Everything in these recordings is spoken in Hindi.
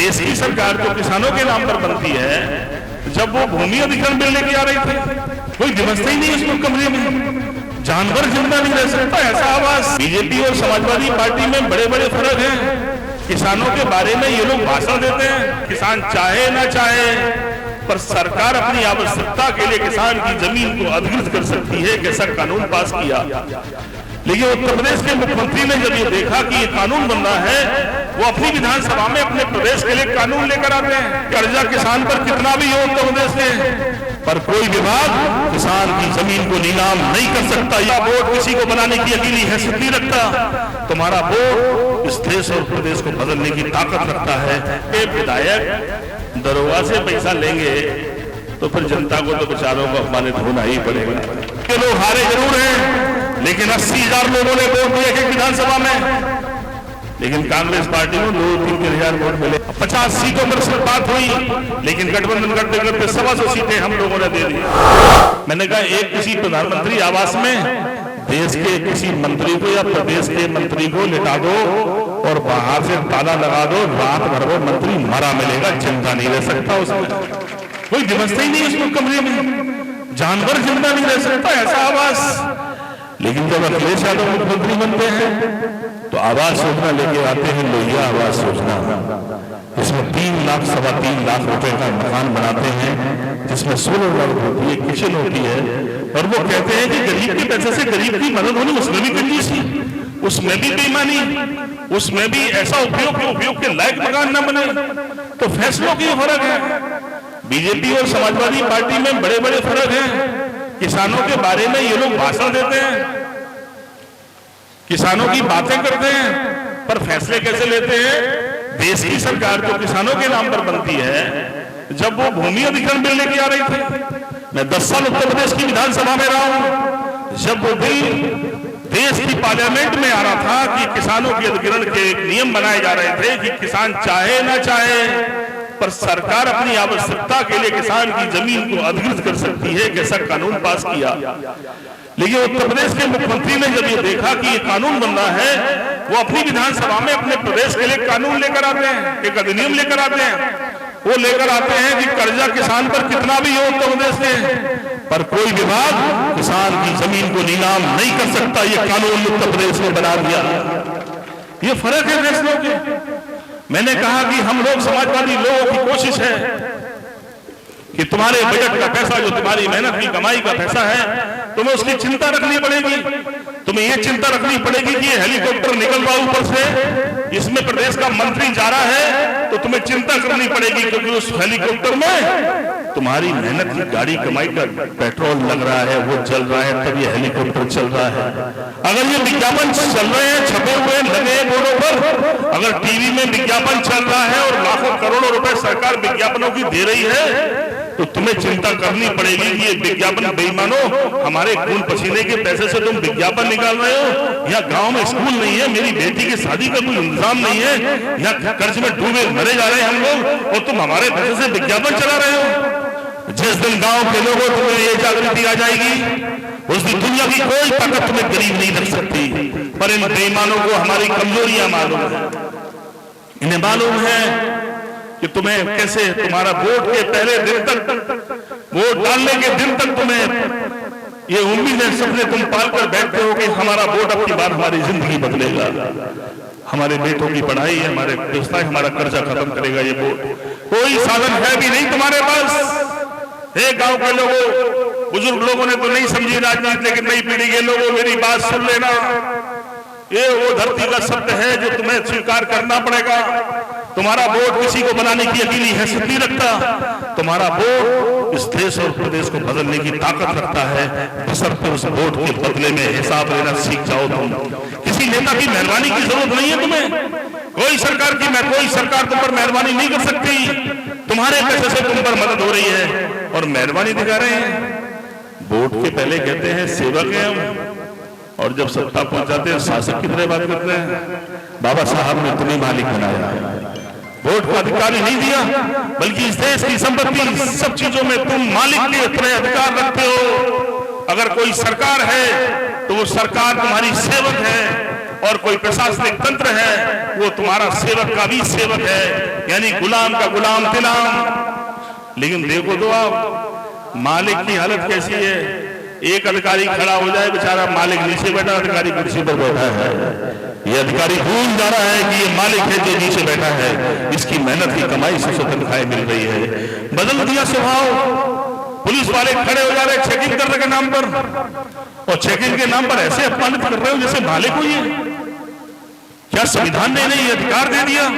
देश की सरकार जो किसानों के नाम पर बनती है, जब वो भूमि अधिग्रहण बिल लेके आ रही थी, कोई व्यवस्था ही नहीं उस मुकम्मल में, जानवर जिंदा नहीं रह सकता, ऐसा आवाज। बीजेपी और समाजवादी पार्टी में बड़े बड़े फर्क हैं। किसानों के बारे में ये लोग भाषण देते हैं, किसान चाहे ना चाहे, पर सरकार अपनी आवश्यकता के लिए किसान की जमीन को अधिकृत कर सकती है, कैसा कानून पास किया। लेकिन उत्तर प्रदेश के मुख्यमंत्री ने जब ये देखा कि ये कानून बन रहा है, वो अपनी विधानसभा में अपने प्रदेश के लिए कानून लेकर आते हैं। कर्जा किसान पर कितना भी हो उत्तर प्रदेश में, पर कोई विभाग किसान की जमीन को नीलाम नहीं कर सकता। या वोट किसी को बनाने की अकेली हैसियत नहीं रखता। तुम्हारा वोट इस देश और प्रदेश को बदलने की ताकत रखता है। ये विधायक दरोगा से पैसा लेंगे तो फिर जनता को तो बेचारों को अपमानित होना ही पड़ेगा। के लोग हारे जरूर हैं, लेकिन 80,000 लोगों ने वोट दिए कि विधानसभा में, लेकिन कांग्रेस पार्टी को 2-3 हजार वोट मिले। 50 सीटों पर सिर्फ बात हुई, लेकिन गठबंधन करते करते 125 सीटें हम लोगों ने दे दी। मैंने कहा एक किसी प्रधानमंत्री आवास में देश के किसी मंत्री को या प्रदेश के मंत्री को लिटा दो और बाहर से ताला लगा दो, रात भर वो मंत्री मरा मिलेगा, जिंदा नहीं रह सकता। उसमें कोई व्यवस्था ही नहीं उस कमरे में, जानवर जिंदा नहीं रह सकता, ऐसा आवास। लेकिन जब अखिलेश यादव मुख्यमंत्री बनते हैं तो आवास योजना लेके आते हैं, लोहिया आवास योजना। इसमें 3 लाख 3.25 लाख रुपए का मकान बनाते हैं, जिसमें 16 लाख होती है, किचन होती है, और वो कहते हैं कि गरीब के पैसे से गरीब की मदद होनी, उसमें भी कंजूसी, उसमें भी बेईमानी, उसमें भी ऐसा उपयोग के लायक मकान न बने। तो फैसलों की फर्क है। बीजेपी और समाजवादी पार्टी में बड़े बड़े फर्क हैं। किसानों के बारे में ये लोग भाषण देते हैं, किसानों की बातें करते हैं, पर फैसले कैसे लेते हैं? देश की सरकार जो किसानों के नाम पर बनती है, जब वो भूमि अधिग्रहण बिल लेके आ रही थी, मैं 10 साल उत्तर प्रदेश की विधानसभा में रहा हूं, जब वो बिल देश की पार्लियामेंट में आ रहा था कि किसानों के अधिग्रहण के नियम बनाए जा रहे थे कि किसान चाहे ना चाहे, पर सरकार अपनी आवश्यकता के लिए किसान की जमीन को अधिकृत कर सकती है, कैसा कानून पास किया। लेकिन उत्तर प्रदेश के मुख्यमंत्री ने जब ये देखा कि ये कानून बन रहा है, वो अपनी विधानसभा में अपने प्रदेश के लिए कानून लेकर आते हैं, एक अधिनियम लेकर आते हैं। वो लेकर आते हैं कि कर्जा किसान पर कितना भी हो उत्तर प्रदेश में, पर कोई विभाग किसान की जमीन को नीलाम नहीं कर सकता। ये कानून उत्तर प्रदेश ने बना दिया। ये फर्क है फैसलों के। मैंने कहा कि हम लोग समाजवादी लोगों की कोशिश है कि तुम्हारे बजट का पैसा, जो तुम्हारी मेहनत की कमाई का पैसा है, तुम्हें उसकी चिंता रखनी पड़ेगी। तुम्हें यह चिंता रखनी पड़ेगी कि ये हेलीकॉप्टर निकल रहा ऊपर से, इसमें प्रदेश का मंत्री जा रहा है, तो तुम्हें चिंता करनी पड़ेगी, क्योंकि उस हेलीकॉप्टर में तुम्हारी मेहनत की गाड़ी कमाई का पेट्रोल लग रहा है, वो जल रहा है, तब ये हेलीकॉप्टर चल रहा है। अगर ये विज्ञापन चल रहे हैं, छपे हुए लगे बोर्डों पर, अगर टीवी में विज्ञापन चल रहा है और लाखों करोड़ों रुपए सरकार विज्ञापनों की दे रही है, तो तुम्हें चिंता करनी पड़ेगी कि ये विज्ञापन बेईमानों, हमारे खून पसीने के पैसे से तुम विज्ञापन निकाल रहे हो। यहाँ गांव में स्कूल नहीं है, मेरी बेटी की शादी का कोई इंतजाम नहीं है, यहाँ कर्ज में डूबे मरे जा रहे हैं हम लोग, और तुम हमारे पैसे से विज्ञापन चला रहे हो। जिस दिन गांव के लोगों तुम्हें ये जागृति आ जाएगी, उस दिन दुनिया की कोई ताकत तुम्हें गरीब नहीं रख सकती। पर इन बेईमानों को हमारी कमजोरियां मालूम है, इन्हें मालूम है कि तुम्हें कैसे, तुम्हारा वोट के पहले दिन तक, वोट डालने के दिन तक तुम्हें ये उम्मीद है, सपने तुम पालकर बैठते हो कि हमारा वोट अब की बार हमारी जिंदगी बदलेगा, हमारे बेटों की पढ़ाई, हमारे व्यवसाय, हमारा कर्जा खत्म करेगा ये वोट। कोई साधन है भी नहीं तुम्हारे पास। एक गांव के लोगों, बुजुर्ग लोगों ने तो नहीं समझी राजनीति, लेकिन नई पीढ़ी के लोगों मेरी बात सुन लेना, ये वो धरती का सत्य है जो तुम्हें स्वीकार करना पड़ेगा। तुम्हारा वोट किसी को बनाने की अकेली हैसियत नहीं रखता। तुम्हारा वोट इस देश और प्रदेश को बदलने की ताकत रखता है। बशर्ते उस वोट के बदले में हिसाब लेना सीख जाओ। तुम किसी नेता की मेहरबानी की जरूरत नहीं है तुम्हें। कोई सरकार तुम पर मेहरबानी नहीं कर सकती। तुम्हारे पैसे से तुम पर मदद हो रही है और मेहरबानी दिखा रहे हैं। वोट के पहले कहते हैं सेवक हैं हम, और जब सत्ता पहुंचाते हैं शासक की तरह बात करते हैं। बाबा साहब ने तुम्हें मालिक बनाया, वोट का अधिकार नहीं दिया, बल्कि इस देश की संपत्ति, सब चीजों में तुम मालिक के तरह अधिकार रखते हो। अगर कोई सरकार है तो वो सरकार तुम्हारी सेवक है। और कोई प्रशासनिक तंत्र है वो तुम्हारा सेवक का भी सेवक है, यानी गुलाम का गुलाम तिलाम। लेकिन देखो तो आप मालिक की हालत कैसी है। एक अधिकारी खड़ा हो जाए, बेचारा मालिक नीचे बैठा, अधिकारी कुर्सी पर बैठा है। ये अधिकारी भूल जा रहा है कि ये मालिक है जो नीचे बैठा है, इसकी मेहनत की कमाई से तनख्वाहें मिल रही है। बदल दिया स्वभाव। पुलिस वाले खड़े हो जा रहे चेकिंग करने के नाम पर, और चेकिंग के नाम पर ऐसे अपमानित कर रहे हो जैसे मालिक हो ये। क्या संविधान ने इन्हें ये अधिकार दे दिया?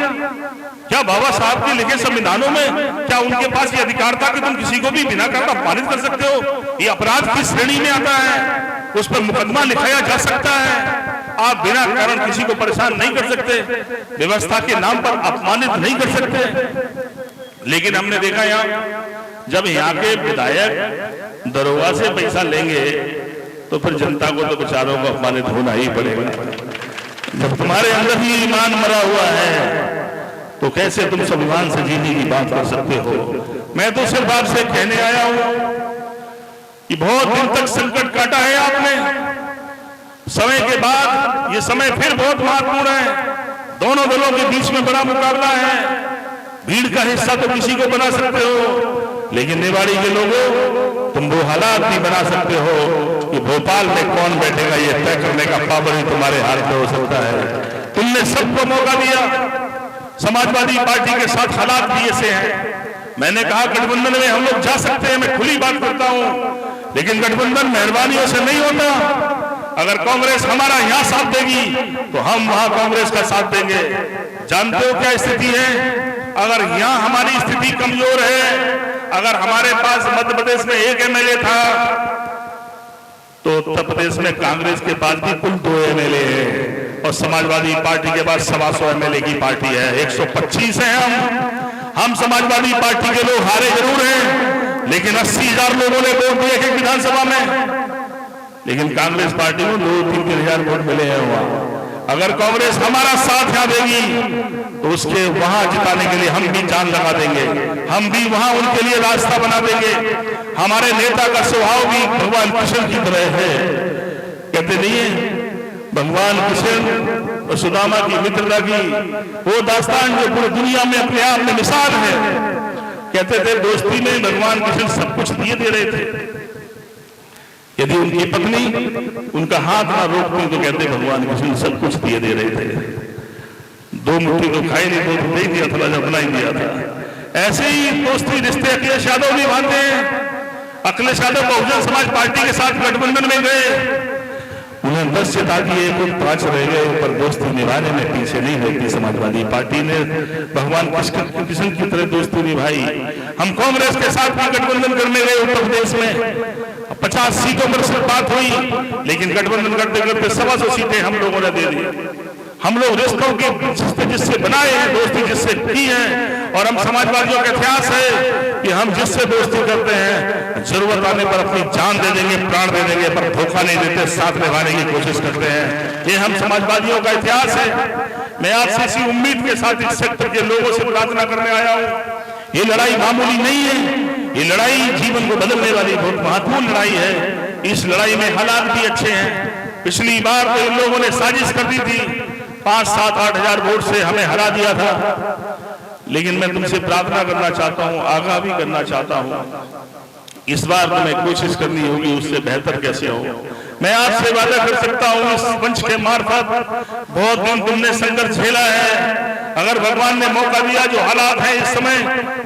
क्या बाबा साहब के लिखे संविधानों में क्या उनके पास ये अधिकार था कि तुम किसी को भी बिना कारण अपमानित कर सकते हो? ये अपराध की श्रेणी में आता है, उस पर मुकदमा लिखाया जा सकता है। आप बिना कारण किसी को परेशान नहीं कर सकते, व्यवस्था के नाम पर अपमानित नहीं कर सकते। लेकिन हमने देखा यहाँ जब यहाँ के विधायक दरोगा से पैसा लेंगे तो फिर जनता को तो बेचारों को अपमानित होना ही पड़ेगा। जब तुम्हारे अंदर ही ईमान मरा हुआ है तो कैसे तुम संविधान से जीने की बात कर सकते हो? मैं तो सिर्फ आपसे कहने आया हूं कि बहुत दिन तक संकट काटा है आपने, समय के बाद ये समय फिर बहुत महत्वपूर्ण है। दोनों दलों के बीच में बड़ा मुकाबला है। भीड़ का हिस्सा तो किसी को बना सकते हो, लेकिन निवाड़ी के लोगों तुम वो हालात नहीं बना सकते हो कि भोपाल में कौन बैठेगा ये तय करने का पावर ही तुम्हारे हाथ में हो सकता है। तुमने सबको मौका दिया। समाजवादी पार्टी के साथ हालात भी ऐसे हैं। मैंने कहा गठबंधन में हम लोग जा सकते हैं, मैं खुली बात करता हूं, लेकिन गठबंधन मेहरबानियों से नहीं होता। अगर कांग्रेस हमारा यहां साथ देगी तो हम वहां कांग्रेस का साथ देंगे। जानते हो क्या स्थिति है? अगर यहां हमारी स्थिति कमजोर है, अगर हमारे पास मध्य प्रदेश में एक एमएलए था तो उत्तर प्रदेश में कांग्रेस के पास भी कुल 2 एमएलए है, और समाजवादी पार्टी के पास 125 एमएलए की पार्टी है। 125 है हम समाजवादी पार्टी के लोग हारे जरूर हैं, लेकिन 80,000 लोगों ने वोट दिए एक विधानसभा में, लेकिन कांग्रेस पार्टी को 2-3 हजार वोट मिले हैं वहां। अगर कांग्रेस हमारा साथ यहाँ देगी तो उसके वहां जिताने के लिए हम भी जान लगा देंगे, हम भी वहां उनके लिए रास्ता बना देंगे। हमारे नेता का स्वभाव भी भगवान कृष्ण की तरह है। कहते नहीं है भगवान कृष्ण और सुदामा की मित्रता की वो दास्तान जो पूरी दुनिया में अपने आप में मिसाल है। कहते थे दोस्ती में भगवान कृष्ण सब कुछ दिए दे रहे थे। यदि उनकी पत्नी उनका हाथ ना रोकती तो कहते भगवान कृष्ण सब कुछ दिए दे रहे थे। 2 मुट्ठी तो खाई नहीं, 2 तो दे दिया था, अपना ही दिया था। ऐसे ही दोस्ती रिश्ते अखिलेश यादव भी बांधते हैं। अखिलेश यादव बहुजन समाज पार्टी के साथ गठबंधन में गए, उन्हें 10 सीट दिए, कुल 5 रह गए, पर दोस्ती निभाने में पीछे नहीं रहती। समाजवादी पार्टी ने भगवान कृष्ण की तरह दोस्ती निभाई। हम कांग्रेस के साथ भी गठबंधन करने गए उत्तर प्रदेश में, 50 सीटों पर सिर्फ बात हुई, लेकिन गठबंधन करते करते 125 सीटें हम लोगों ने दे दी। हम लोग रिश्तों के जिससे बनाए हैं, दोस्ती जिससे की है, और हम समाजवादियों का इतिहास है कि हम जिससे दोस्ती करते हैं जरूरत आने पर अपनी जान दे देंगे, प्राण दे देंगे, पर धोखा नहीं देते, साथ निभाने की कोशिश करते हैं। ये हम समाजवादियों का इतिहास है। मैं आपसे इसी उम्मीद के साथ इस सेक्टर के लोगों से प्रार्थना करने आया हूँ। ये लड़ाई मामूली नहीं है, ये लड़ाई जीवन को बदलने वाली बहुत महत्वपूर्ण लड़ाई है। इस लड़ाई में हालात भी अच्छे हैं। पिछली बार तो इन लोगों ने साजिश कर दी थी, 5-7-8 हजार वोट से हमें हरा दिया था, लेकिन मैं तुमसे प्रार्थना करना चाहता हूं, आगाह भी करना चाहता हूं, इस बार तुम्हें कोशिश करनी होगी उससे बेहतर कैसे हो। मैं आपसे वादा कर सकता हूं इस मंच के मार्फत, बहुत दिन तुमने संघर्ष झेला है। अगर भगवान ने मौका दिया, जो हालात हैं इस समय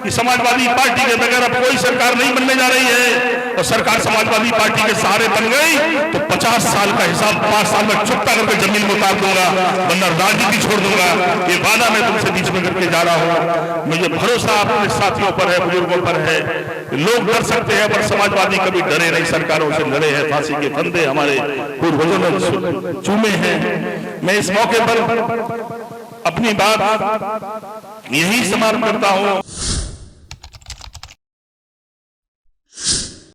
कि समाजवादी पार्टी के बगैर अब कोई सरकार नहीं बनने जा रही है, और सरकार समाजवादी पार्टी के सहारे बन गई, तो 50 साल का हिसाब 5 साल में चुकता करके जमीन में उतार दूंगा, वरना राजनीति छोड़ दूंगा। ये वादा मैं तुमसे बीच में करके जा रहा हूँ। मुझे भरोसा अपने साथियों पर है, बुजुर्गों पर है। लोग डर सकते हैं, पर समाजवादी कभी डरे नहीं, सरकारों से लड़े हैं, फांसी के फंदे हमारे पूर्वजों ने चूमे हैं। मैं इस मौके पर अपनी बात यही समाप्त करता हूं।